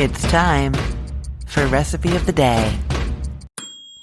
It's time for Recipe of the Day.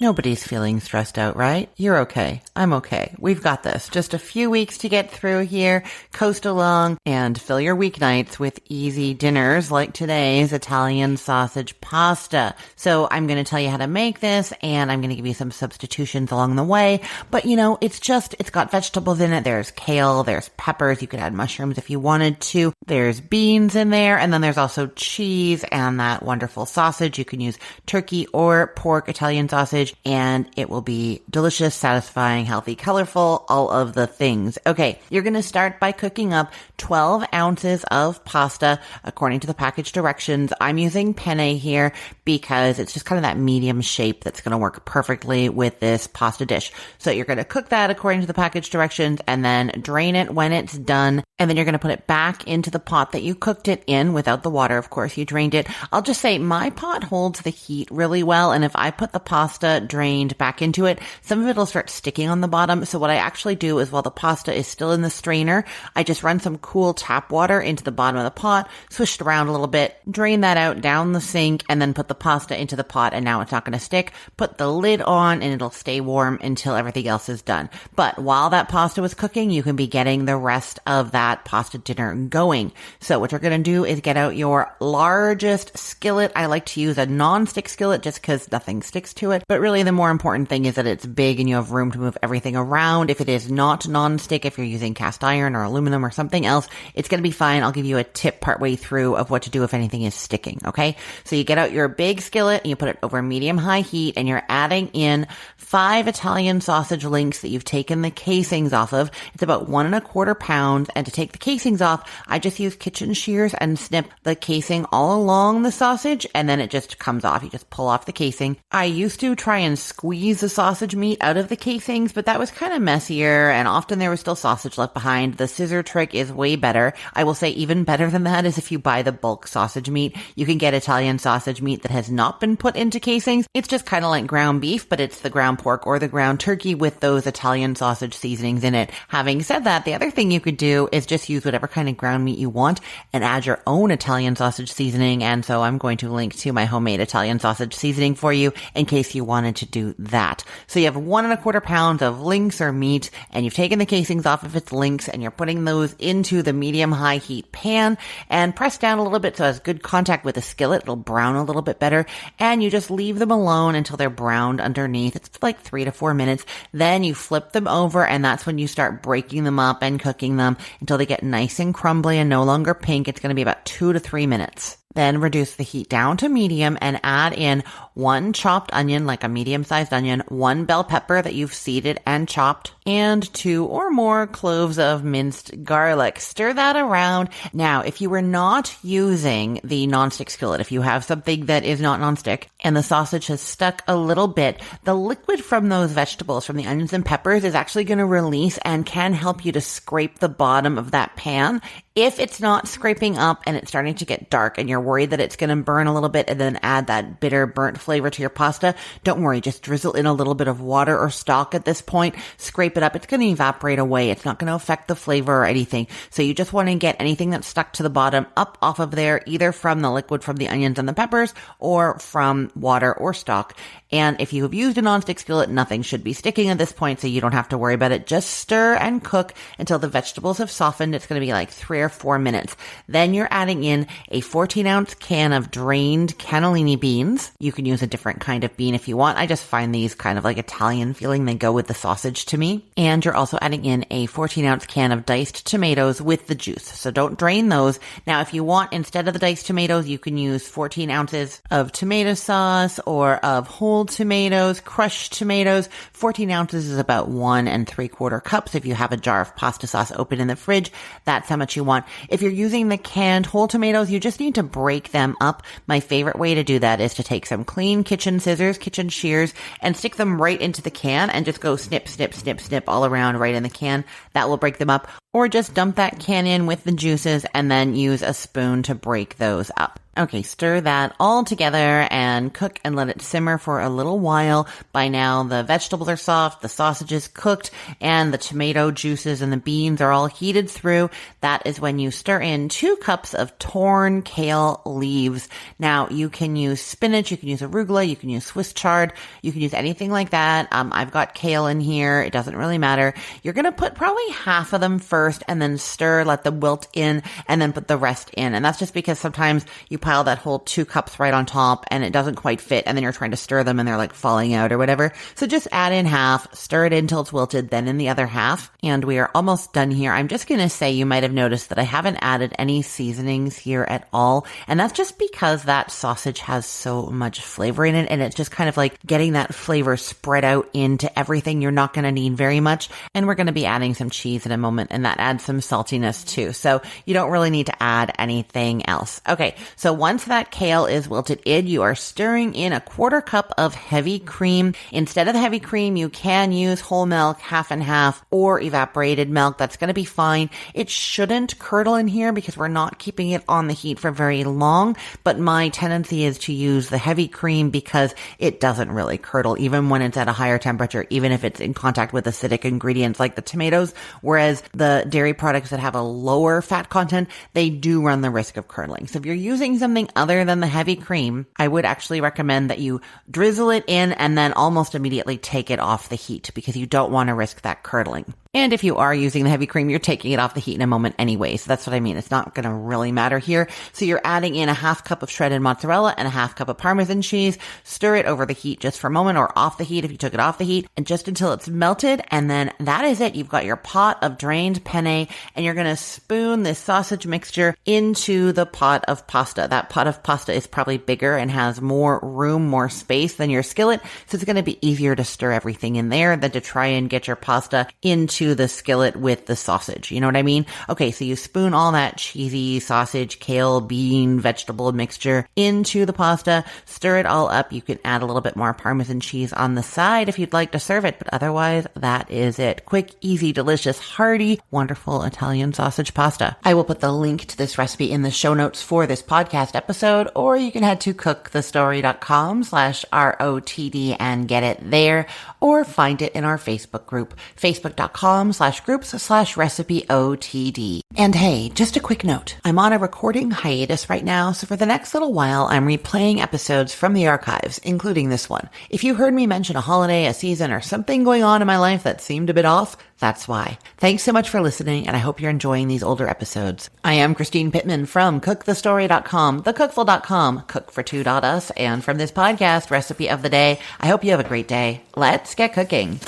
Nobody's feeling stressed out, right? You're okay. I'm okay. We've got this. Just a few weeks to get through here. Coast along and fill your weeknights with easy dinners like today's Italian sausage pasta. So I'm going to tell you how to make this, and I'm going to give you some substitutions along the way. But it's got vegetables in it. There's kale, there's peppers. You could add mushrooms if you wanted to. There's beans in there, and then there's also cheese and that wonderful sausage. You can use turkey or pork Italian sausage, and it will be delicious, satisfying, healthy, colorful, all of the things. Okay, you're going to start by cooking up 12 ounces of pasta according to the package directions. I'm using penne here because it's just kind of that medium shape that's going to work perfectly with this pasta dish. So you're going to cook that according to the package directions and then drain it when it's done. And then you're going to put it back into the pot that you cooked it in without the water. Of course, you drained it. I'll just say my pot holds the heat really well. And if I put the pasta drained back into it, some of it will start sticking on the bottom. So what I actually do is while the pasta is still in the strainer, I just run some cool tap water into the bottom of the pot, swish it around a little bit, drain that out down the sink, and then put the pasta into the pot. And now it's not going to stick. Put the lid on and it'll stay warm until everything else is done. But while that pasta was cooking, you can be getting the rest of that pasta dinner going. So what you're going to do is get out your largest skillet. I like to use a non-stick skillet just because nothing sticks to it. But really the more important thing is that it's big and you have room to move everything around. If it is not non-stick, if you're using cast iron or aluminum or something else, it's going to be fine. I'll give you a tip partway through of what to do if anything is sticking. Okay. So you get out your big skillet and you put it over medium-high heat, and you're adding in 5 Italian sausage links that you've taken the casings off of. It's about 1¼ pounds. And to take the casings off, I just use kitchen shears and snip the casing all along the sausage, and then it just comes off. You just pull off the casing. I used to try and squeeze the sausage meat out of the casings, but that was kind of messier, and often there was still sausage left behind. The scissor trick is way better. I will say even better than that is if you buy the bulk sausage meat. You can get Italian sausage meat that has not been put into casings. It's just kind of like ground beef, but it's the ground pork or the ground turkey with those Italian sausage seasonings in it. Having said that, the other thing you could do is just use whatever kind of ground meat you want and add your own Italian sausage seasoning. And so I'm going to link to my homemade Italian sausage seasoning for you in case you wanted to do that. So you have 1¼ pounds of links or meat, and you've taken the casings off of its links, and you're putting those into the medium-high heat pan and press down a little bit so it has good contact with the skillet. It'll brown a little bit better, and you just leave them alone until they're browned underneath. It's like 3 to 4 minutes. Then you flip them over, and that's when you start breaking them up and cooking them until they get nice and crumbly and no longer pink. It's going to be about 2 to 3 minutes. Then reduce the heat down to medium and add in 1 chopped onion, like a medium-sized onion, 1 bell pepper that you've seeded and chopped, and 2 or more cloves of minced garlic. Stir that around. Now, if you were not using the nonstick skillet, if you have something that is not nonstick and the sausage has stuck a little bit, the liquid from those vegetables, from the onions and peppers, is actually going to release and can help you to scrape the bottom of that pan. If it's not scraping up and it's starting to get dark and you're worried that it's going to burn a little bit and then add that bitter burnt flavor to your pasta, don't worry. Just drizzle in a little bit of water or stock at this point. Scrape it up. It's going to evaporate away. It's not going to affect the flavor or anything. So you just want to get anything that's stuck to the bottom up off of there, either from the liquid from the onions and the peppers or from water or stock. And if you have used a nonstick skillet, nothing should be sticking at this point, so you don't have to worry about it. Just stir and cook until the vegetables have softened. It's going to be like 3 or 4 minutes. Then you're adding in a 14-ounce can of drained cannellini beans. You can use a different kind of bean if you want. I just find these kind of like Italian feeling. They go with the sausage to me. And you're also adding in a 14-ounce can of diced tomatoes with the juice. So don't drain those. Now, if you want, instead of the diced tomatoes, you can use 14 ounces of tomato sauce or of whole tomatoes, crushed tomatoes. 14 ounces is about 1 3/4 cups. If you have a jar of pasta sauce open in the fridge, that's how much you want. If you're using the canned whole tomatoes, you just need to break them up. My favorite way to do that is to take some clean kitchen scissors, kitchen shears, and stick them right into the can and just go snip, snip, snip, snip all around right in the can. That will break them up. or just dump that can in with the juices and then use a spoon to break those up. Okay, stir that all together and cook and let it simmer for a little while. By now, the vegetables are soft, the sausage is cooked, and the tomato juices and the beans are all heated through. That is when you stir in 2 cups of torn kale leaves. Now, you can use spinach, you can use arugula, you can use Swiss chard, you can use anything like that. I've got kale in here. It doesn't really matter. You're going to put probably half of them first and then stir, let them wilt in, and then put the rest in. And that's just because sometimes you pile that whole 2 cups right on top and it doesn't quite fit, and then you're trying to stir them and they're like falling out or whatever. So just add in half, stir it until it's wilted, then in the other half, and we are almost done here. I'm just going to say you might have noticed that I haven't added any seasonings here at all, and that's just because that sausage has so much flavor in it, and it's just kind of like getting that flavor spread out into everything. You're not going to need very much, and we're going to be adding some cheese in a moment, and that adds some saltiness too. So you don't really need to add anything else. Okay, so once that kale is wilted in, you are stirring in a 1/4 cup of heavy cream. Instead of the heavy cream, you can use whole milk, half and half, or evaporated milk. That's going to be fine. It shouldn't curdle in here because we're not keeping it on the heat for very long, but my tendency is to use the heavy cream because it doesn't really curdle, even when it's at a higher temperature, even if it's in contact with acidic ingredients like the tomatoes, whereas the dairy products that have a lower fat content, they do run the risk of curdling. So if you're using something other than the heavy cream, I would actually recommend that you drizzle it in and then almost immediately take it off the heat because you don't want to risk that curdling. And if you are using the heavy cream, you're taking it off the heat in a moment anyway. So that's what I mean. It's not going to really matter here. So you're adding in a 1/2 cup of shredded mozzarella and a 1/2 cup of Parmesan cheese. Stir it over the heat just for a moment, or off the heat if you took it off the heat, and just until it's melted. And then that is it. You've got your pot of drained penne, and you're going to spoon this sausage mixture into the pot of pasta. That pot of pasta is probably bigger and has more room, more space than your skillet. So it's going to be easier to stir everything in there than to try and get your pasta into the skillet with the sausage. You know what I mean? Okay, so you spoon all that cheesy sausage, kale, bean, vegetable mixture into the pasta, stir it all up. You can add a little bit more Parmesan cheese on the side if you'd like to serve it, but otherwise that is it. Quick, easy, delicious, hearty, wonderful Italian sausage pasta. I will put the link to this recipe in the show notes for this podcast episode, or you can head to cookthestory.com/ROTD and get it there, or find it in our Facebook group, facebook.com/groups/recipeotd. And hey, just a quick note. I'm on a recording hiatus right now, so for the next little while, I'm replaying episodes from the archives, including this one. If you heard me mention a holiday, a season, or something going on in my life that seemed a bit off, that's why. Thanks so much for listening, and I hope you're enjoying these older episodes. I am Christine Pittman from cookthestory.com, thecookful.com, cookfor2.us, and from this podcast, Recipe of the Day. I hope you have a great day. Let's get cooking.